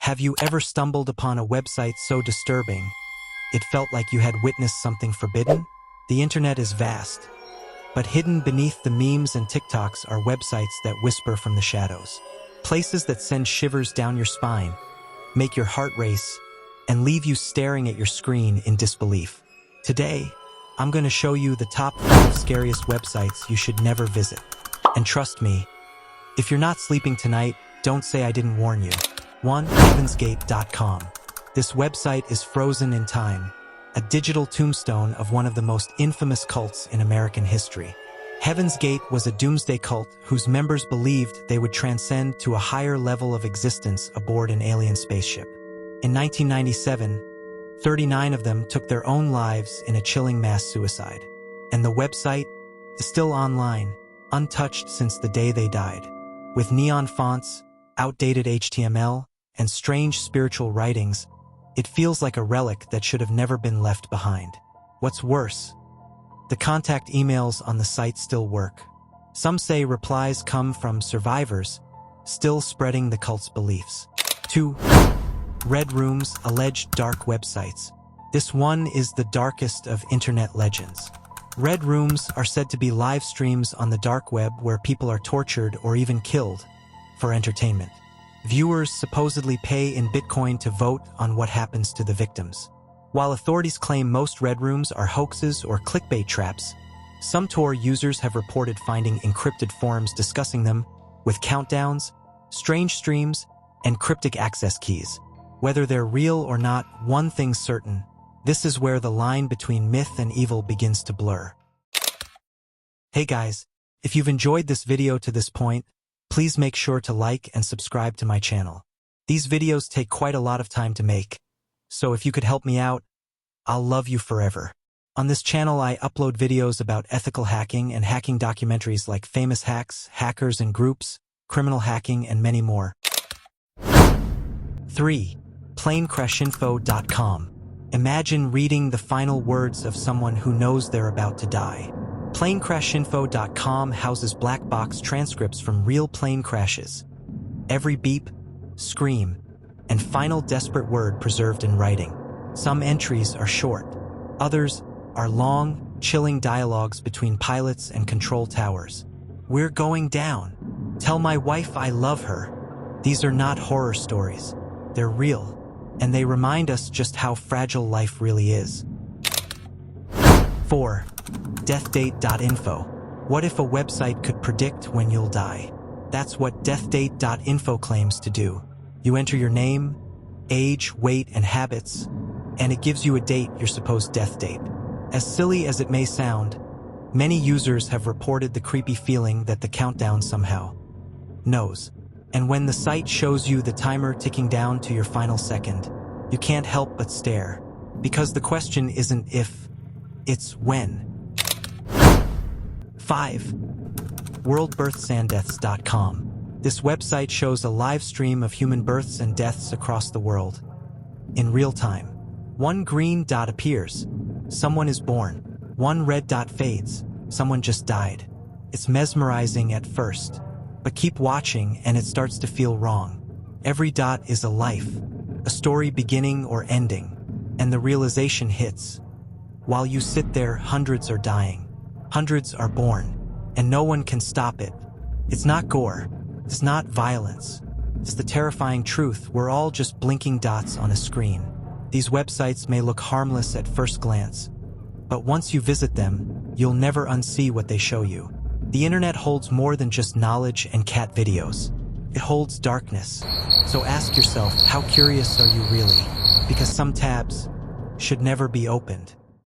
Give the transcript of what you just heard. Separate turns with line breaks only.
Have you ever stumbled upon a website so disturbing it felt like you had witnessed something forbidden? The internet is vast, but hidden beneath the memes and TikToks are websites that whisper from the shadows. Places that send shivers down your spine, make your heart race, and leave you staring at your screen in disbelief. Today, I'm going to show you the top 5 scariest websites you should never visit. And trust me, if you're not sleeping tonight, don't say I didn't warn you. 1. Heavensgate.com. This website is frozen in time, a digital tombstone of one of the most infamous cults in American history. Heaven's Gate was a doomsday cult whose members believed they would transcend to a higher level of existence aboard an alien spaceship. In 1997, 39 of them took their own lives in a chilling mass suicide. And the website is still online, untouched since the day they died. With neon fonts, outdated HTML, and strange spiritual writings, it feels like a relic that should have never been left behind. What's worse, the contact emails on the site still work. Some say replies come from survivors, still spreading the cult's beliefs. 2. Red Room's alleged dark websites. This one is the darkest of internet legends. Red Rooms are said to be live streams on the dark web where people are tortured or even killed for entertainment. Viewers supposedly pay in Bitcoin to vote on what happens to the victims. While authorities claim most Red Rooms are hoaxes or clickbait traps, some Tor users have reported finding encrypted forums discussing them with countdowns, strange streams, and cryptic access keys. Whether they're real or not, one thing's certain: this is where the line between myth and evil begins to blur. Hey guys, if you've enjoyed this video to this point, please make sure to like and subscribe to my channel. These videos take quite a lot of time to make, so if you could help me out, I'll love you forever. On this channel I upload videos about ethical hacking and hacking documentaries like famous hacks, hackers and groups, criminal hacking, and many more. 3. Planecrashinfo.com. Imagine reading the final words of someone who knows they're about to die. Planecrashinfo.com houses black box transcripts from real plane crashes. Every beep, scream, and final desperate word preserved in writing. Some entries are short. Others are long, chilling dialogues between pilots and control towers. We're going down. Tell my wife I love her. These are not horror stories. They're real, and they remind us just how fragile life really is. 4. Deathdate.info. What if a website could predict when you'll die? That's what deathdate.info claims to do. You enter your name, age, weight, and habits, and it gives you a date, your supposed death date. As silly as it may sound, many users have reported the creepy feeling that the countdown somehow knows. And when the site shows you the timer ticking down to your final second, you can't help but stare, because the question isn't if, it's when. 5. WorldBirthsandDeaths.com. This website shows a live stream of human births and deaths across the world. In real time. One green dot appears. Someone is born. One red dot fades. Someone just died. It's mesmerizing at first, but keep watching and it starts to feel wrong. Every dot is a life, a story beginning or ending, and the realization hits. While you sit there, hundreds are dying. Hundreds are born, and no one can stop it. It's not gore. It's not violence. It's the terrifying truth. We're all just blinking dots on a screen. These websites may look harmless at first glance, but once you visit them, you'll never unsee what they show you. The internet holds more than just knowledge and cat videos. It holds darkness. So ask yourself, how curious are you really? Because some tabs should never be opened.